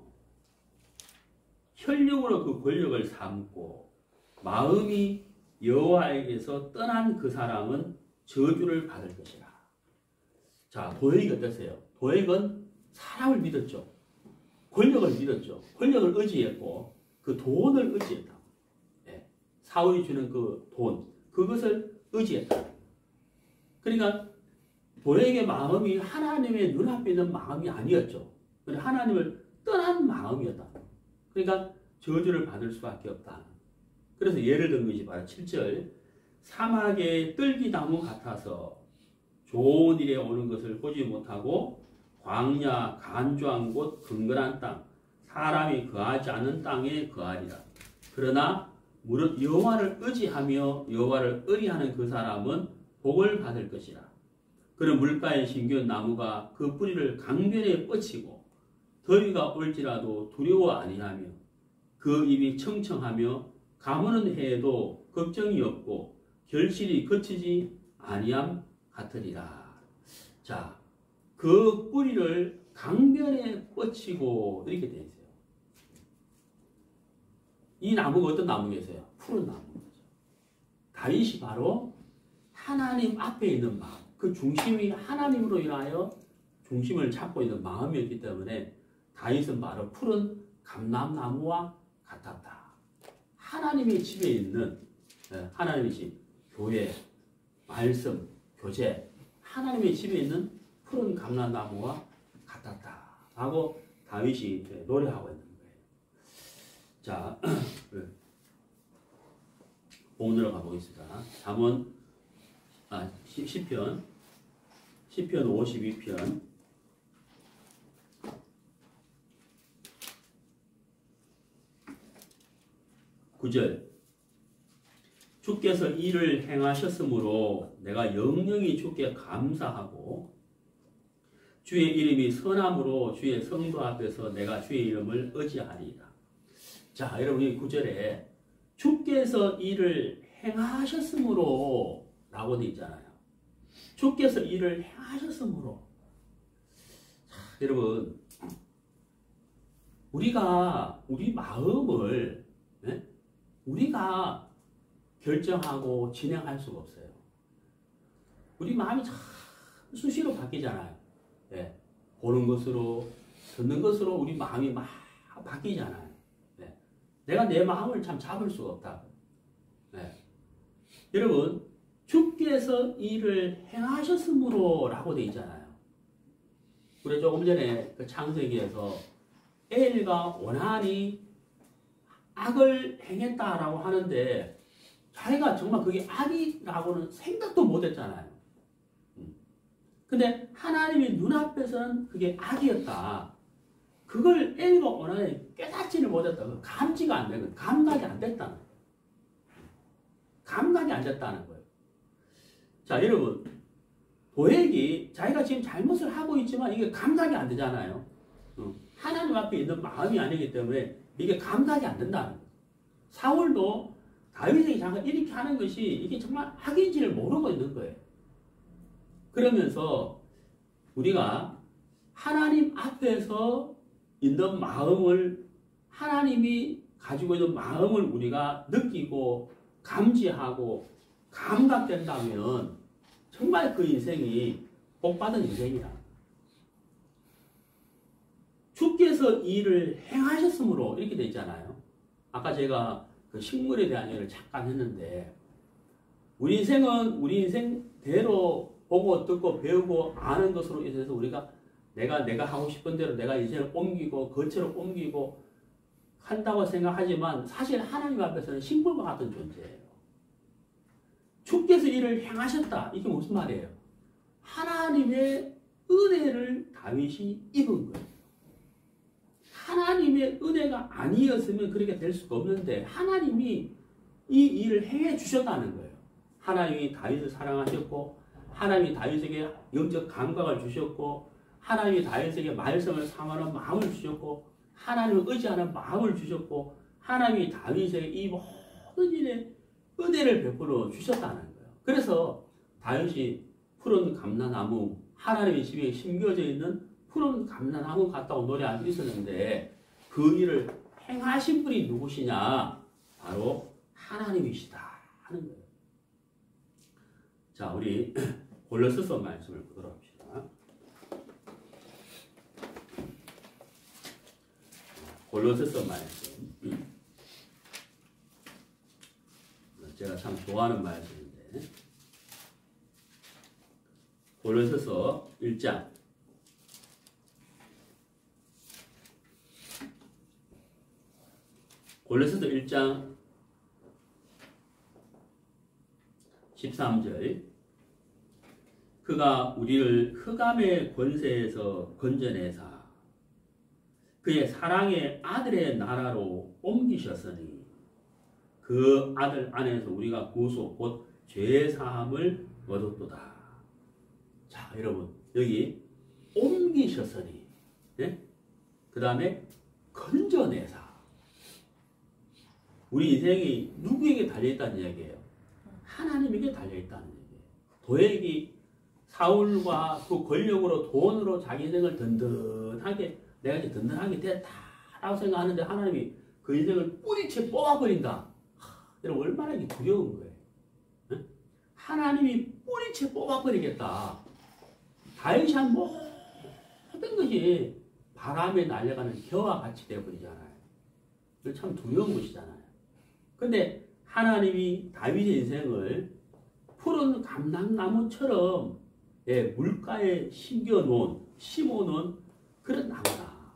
혈육으로 그 권력을 삼고 마음이 여호와에게서 떠난 그 사람은 저주를 받을 것이라. 자, 도액이 어떠세요? 도액은 사람을 믿었죠. 권력을 믿었죠. 권력을 의지했고 그 돈을 의지했다. 네. 사울이 주는 그 돈, 그것을 의지했다. 그러니까 도액의 마음이 하나님의 눈앞에 있는 마음이 아니었죠. 하나님을 떠난 마음이었다. 그러니까 저주를 받을 수밖에 없다. 그래서 예를 든 것이 바로 7절. 사막의 뜰기나무 같아서 좋은 일에 오는 것을 보지 못하고 광야 간조한 곳 근근한 땅 사람이 거하지 않는 땅에 거하리라. 그러나 무릇 여호와를 의지하며 여호와를 의리하는 그 사람은 복을 받을 것이라. 그는 물가에 심겨온 나무가 그 뿌리를 강변에 뻗치고 더위가 올지라도 두려워 아니하며 그 입이 청청하며 가무는 해에도 걱정이 없고 결실이 거치지 아니함 같으리라. 자, 그 뿌리를 강변에 뻗치고 이렇게 되어 있어요. 이 나무가 어떤 나무겠어요? 푸른 나무죠. 다윗이 바로 하나님 앞에 있는 마음, 그 중심이 하나님으로 인하여 중심을 잡고 있는 마음이었기 때문에 다윗은 바로 푸른 감람나무와 같았다. 하나님의 집에 있는 하나님의 집, 교회, 말씀, 교제, 하나님의 집에 있는 푸른 감람나무와 같았다. 라고 다윗이 노래하고 있는 거예요. 자, 본문으로 가보겠습니다. 시편 52편 9절. 주께서 이를 행하셨으므로 내가 영영이 주께 감사하고 주의 이름이 선함으로 주의 성도 앞에서 내가 주의 이름을 의지하리이다. 자, 여러분 이 9절에 주께서 이를 행하셨으므로 라고 되어 있잖아요. 주께서 이를 행하셨으므로. 여러분, 우리가 우리 마음을 우리가 결정하고 진행할 수가 없어요. 우리 마음이 참 수시로 바뀌잖아요. 보는 것으로, 듣는 것으로 우리 마음이 막 바뀌잖아요. 내가 내 마음을 참 잡을 수가 없다. 여러분, 주께서 이를 행하셨으므로 라고 되어 있잖아요. 우리 조금 전에 그 창세기에서 엘가 원한이 악을 행했다라고 하는데 자기가 정말 그게 악이라고는 생각도 못했잖아요. 근데 하나님의 눈앞에서는 그게 악이었다. 그걸 엘가 원한이 깨닫지를 못했다. 감지가 안 되는, 감각이 안 됐다는 거예요. 감각이 안 됐다는 거예요. 자, 여러분, 도액이 자기가 지금 잘못을 하고 있지만 이게 감각이 안 되잖아요. 하나님 앞에 있는 마음이 아니기 때문에 이게 감각이 안 된다는 거예요. 사울도 다윗에게 잠깐 이렇게 하는 것이 이게 정말 악인지를 모르고 있는 거예요. 그러면서 우리가 하나님 앞에서 있는 마음을, 하나님이 가지고 있는 마음을 우리가 느끼고 감지하고 감각된다면 정말 그 인생이 복받은 인생이다. 주께서 이를 행하셨으므로 이렇게 돼 있잖아요. 아까 제가 그 식물에 대한 얘기를 잠깐 했는데, 우리 인생은 우리 인생대로 보고 듣고 배우고 아는 것으로 인해서 우리가 내가 하고 싶은 대로 내가 인생을 옮기고 거처를 옮기고 한다고 생각하지만 사실 하나님 앞에서는 식물과 같은 존재예요. 주께서 이를 행하셨다. 이게 무슨 말이에요? 하나님의 은혜를 다윗이 입은 거예요. 하나님의 은혜가 아니었으면 그렇게 될 수가 없는데 하나님이 이 일을 행해 주셨다는 거예요. 하나님이 다윗을 사랑하셨고, 하나님이 다윗에게 영적 감각을 주셨고, 하나님이 다윗에게 말씀을 삼하는 마음을 주셨고, 하나님을 의지하는 마음을 주셨고, 하나님이 다윗에게 이 모든 일에 은혜를 베풀어 주셨다는 거예요. 그래서 다윗이 푸른 감람나무, 하나님의 집에 심겨져 있는 푸른 감람나무 같다고 노래하고 있었는데, 그 일을 행하신 분이 누구시냐? 바로 하나님이시다 하는 거예요. 자, 우리 골로새서 말씀을 보도록 합시다. 골로새서 말씀. 제가 참 좋아하는 말씀인데, 골로새서 1장 13절. 그가 우리를 흑암의 권세에서 건져내사 그의 사랑의 아들의 나라로 옮기셨으니 그 아들 안에서 우리가 구속 곧 죄사함을 얻었도다. 자, 여러분, 여기 옮기셨으니, 그 다음에 건져내사. 우리 인생이 누구에게 달려있다는 이야기예요? 하나님에게 달려있다는 얘기예요. 도액이 사울과 그 권력으로, 돈으로 자기 인생을 든든하게, 내가 이제 든든하게 됐다라고 생각하는데 하나님이 그 인생을 뿌리채 뽑아버린다. 여러분, 얼마나 이게 두려운 거예요. 하나님이 뿌리채 뽑아버리겠다. 다윗이 한 모든 것이 바람에 날아가는 겨와 같이 되어버리잖아요. 이거 참 두려운 것이잖아요. 근데 하나님이 다윗의 인생을 푸른 감람나무처럼 물가에 심어놓은 그런 나무다.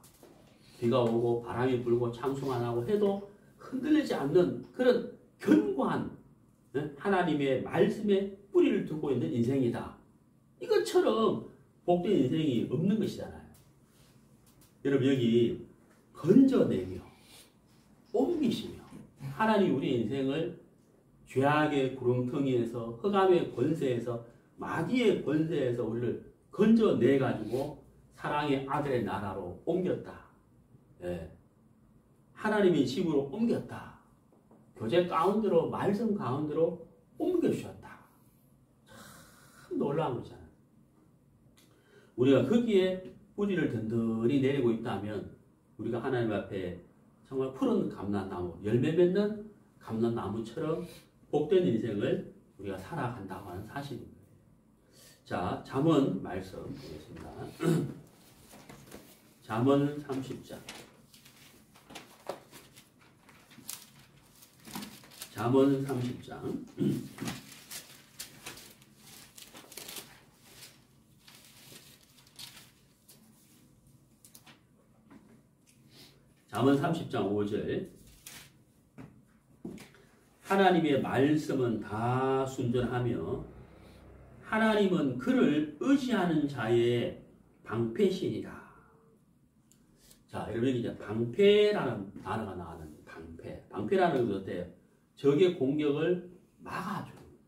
비가 오고 바람이 불고 창수가 나고 해도 흔들리지 않는 그런 견고한 하나님의 말씀에 뿌리를 두고 있는 인생이다. 이것처럼 복된 인생이 없는 것이잖아요. 여러분, 여기 건져내며 옮기시며 하나님 우리 인생을 죄악의 구렁텅이에서, 흑암의 권세에서, 마귀의 권세에서 우리를 건져내가지고 사랑의 아들의 나라로 옮겼다. 하나님의 집으로 옮겼다. 교제 가운데로, 말씀 가운데로 옮겨주셨다. 참 놀라운 거잖아요. 우리가 거기에 뿌리를 든든히 내리고 있다면 우리가 하나님 앞에 정말 푸른 감람나무, 열매 맺는 감람나무처럼 복된 인생을 우리가 살아간다고 하는 사실입니다. 자, 잠언 말씀 보겠습니다. 잠언 30장. 잠언 30장. 잠언 30장 5절. 하나님의 말씀은 다 순전하며 하나님은 그를 의지하는 자의 방패신이다. 자, 여러분 이제 방패라는 단어가 나왔는데 방패. 방패라는 것은 어때요? 적의 공격을 막아주는 거예요.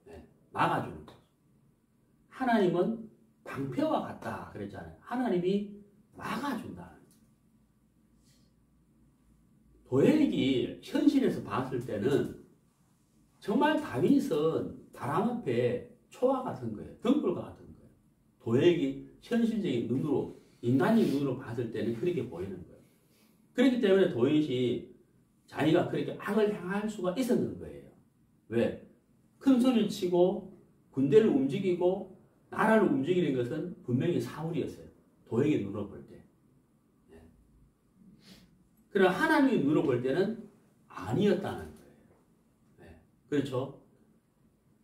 네, 막아주는 거죠. 하나님은 방패와 같다 그랬잖아요. 하나님이 막아준다. 도액이 현실에서 봤을 때는 정말 다윗은 바람 앞에 초와 같은 거예요. 등불과 같은 거예요. 도액이 현실적인 눈으로, 인간의 눈으로 봤을 때는 그렇게 보이는 거예요. 그렇기 때문에 도액이 자기가 그렇게 악을 행할 수가 있었는 거예요. 왜? 큰 소리를 치고 군대를 움직이고 나라를 움직이는 것은 분명히 사울이었어요. 도액의 눈으로 볼 때. 네. 그러나 하나님의 눈으로 볼 때는 아니었다는 거예요. 네. 그렇죠?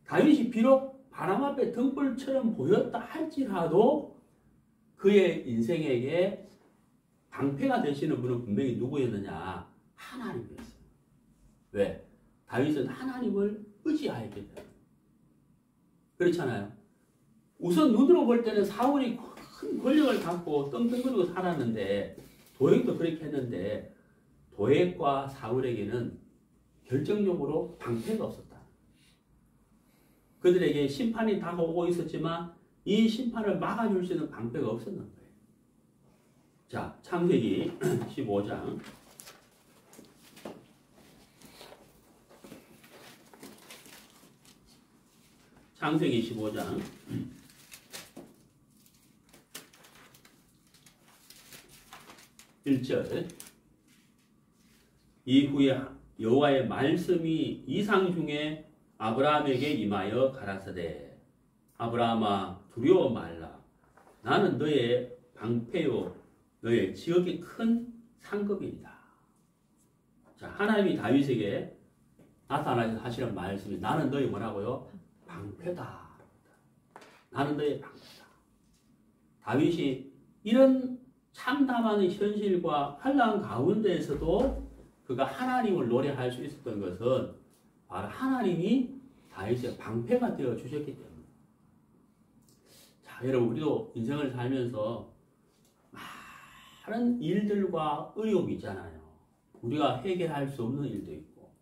다윗이 비록 바람 앞에 등불처럼 보였다 할지라도 그의 인생에게 방패가 되시는 분은 분명히 누구였느냐? 하나님이었어요. 왜? 다윗은 하나님을 의지하였기 때문에. 그렇잖아요. 우선 눈으로 볼 때는 사울이 큰 권력을 갖고 떵떵거리고 살았는데 도액도 그렇게 했는데 도액과 사울에게는 결정적으로 방패가 없었다. 그들에게 심판이 다가오고 있었지만 이 심판을 막아줄 수 있는 방패가 없었는 거예요. 자, 창세기 15장. 창세기 15장 1절. 이후에 여호와의 말씀이 이상 중에 아브라함에게 임하여 가라사대 아브라함아 두려워 말라 나는 너의 방패요 너의 지극히 큰 상급이다. 자, 하나님이 다윗에게 나타나셔서 하시는 말씀이 나는 너의 뭐라고요? 방패다. 나는 너의 방패다. 다윗이 이런 참담한 현실과 환난 가운데에서도 그가 하나님을 노래할 수 있었던 것은 바로 하나님이 다윗의 방패가 되어 주셨기 때문에. 자, 여러분 우리도 인생을 살면서 많은 일들과 의욕이 있잖아요. 우리가 해결할 수 없는 일도 있고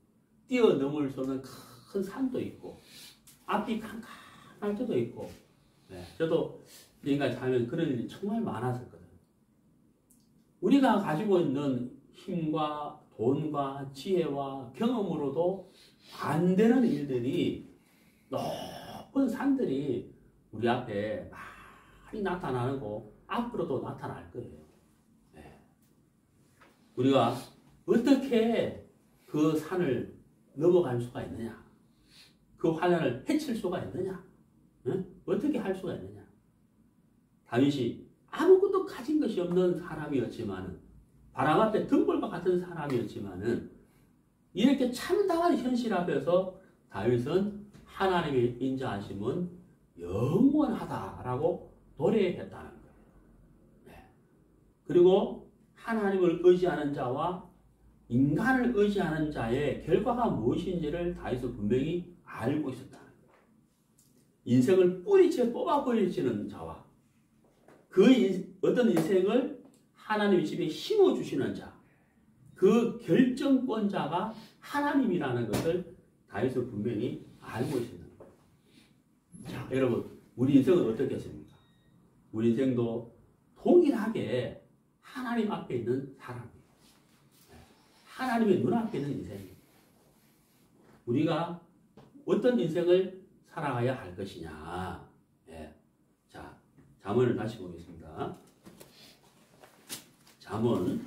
뛰어넘을 수 없는 큰 산도 있고 앞이 캄캄할 때도 있고. 네, 저도 지금까지 살면서 그런 일이 정말 많았었거든요. 우리가 가지고 있는 힘과 돈과 지혜와 경험으로도 안 되는 일들이 높은 산들이 우리 앞에 많이 나타나고 앞으로도 나타날 거예요. 네. 우리가 어떻게 그 산을 넘어갈 수가 있느냐? 그 환난을 해칠 수가 있느냐? 응? 어떻게 할 수가 있느냐? 다윗이 아무것도 가진 것이 없는 사람이었지만은 바람 앞에 등불과 같은 사람이었지만은 이렇게 참담한 현실 앞에서 다윗은 하나님의 인자하심은 영원하다라고 노래했다는 거예요. 네. 그리고 하나님을 의지하는 자와 인간을 의지하는 자의 결과가 무엇인지를 다윗은 분명히 알고 있었다는 거예요. 인생을 뿌리째 뽑아버리시는 자와 어떤 인생을 하나님의 집에 심어주시는 자, 그 결정권자가 하나님이라는 것을 다윗은 분명히 알고 있는 거예요. 자, 여러분, 우리 인생은 어떻겠습니까? 우리 인생도 동일하게 하나님 앞에 있는 사람이에요. 하나님의 눈앞에 있는 인생이에요. 우리가 어떤 인생을 살아가야 할 것이냐. 예. 자, 잠언을 다시 보겠습니다. 잠언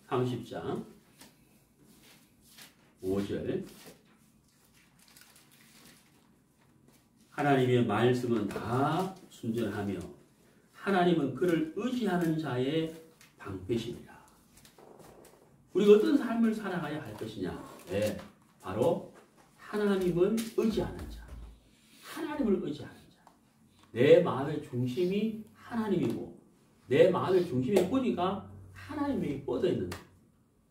30장 5절. 하나님의 말씀은 다 순전하며 하나님은 그를 의지하는 자의 방패시니라. 우리가 어떤 삶을 살아가야 할 것이냐? 네, 바로 하나님을 의지하는 자. 하나님을 의지하는 자. 내 마음의 중심이 하나님이고 내 마음의 중심의 뿌리가 하나님에게 뻗어 있는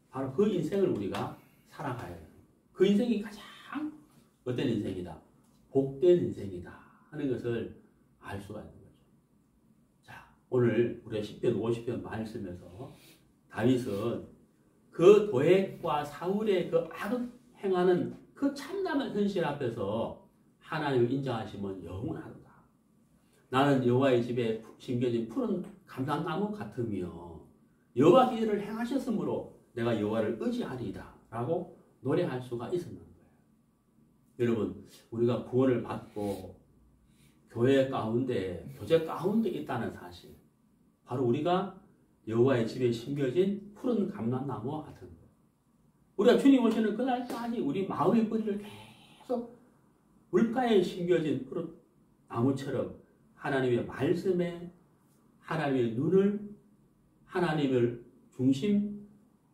바로 그 인생을 우리가 살아가야 해요. 그 인생이 가장 어떤 인생이다? 복된 인생이다 하는 것을 알 수가 있는 거죠. 자, 오늘 우리가 10편 50편 말씀에서 다윗은 그 도액과 사울의 그 악을 행하는 그 참담한 현실 앞에서 하나님을 인정하시면 영원하도다. 나는 여호와의 집에 심겨진 푸른 감람나무 같으며 여호와 기를 행하셨으므로 내가 여호와를 의지하리이다 라고 노래할 수가 있었는 거예요. 여러분, 우리가 구원을 받고 교회 가운데, 교제 가운데 있다는 사실, 바로 우리가 여호와의 집에 심겨진 푸른 감람나무와 같은 거예요. 우리가 주님 오시는 그날까지 우리 마음의 뿌리를 계속 물가에 심겨진 푸른 나무처럼 하나님의 말씀에 하나님의 눈을, 하나님을 중심,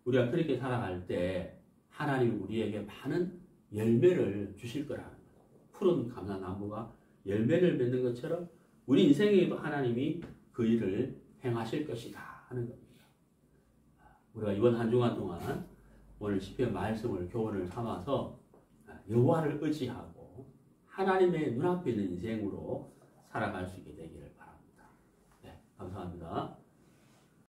우리가 그렇게 살아갈 때 하나님이 우리에게 많은 열매를 주실 거라는 거예요. 푸른 감람나무가 열매를 맺는 것처럼 우리 인생에도 하나님이 그 일을 행하실 것이다 하는 겁니다. 우리가 이번 한 주간 동안 오늘 시편 말씀을 교훈을 삼아서 여호와를 의지하고 하나님의 눈앞에 있는 인생으로 살아갈 수 있게 되기를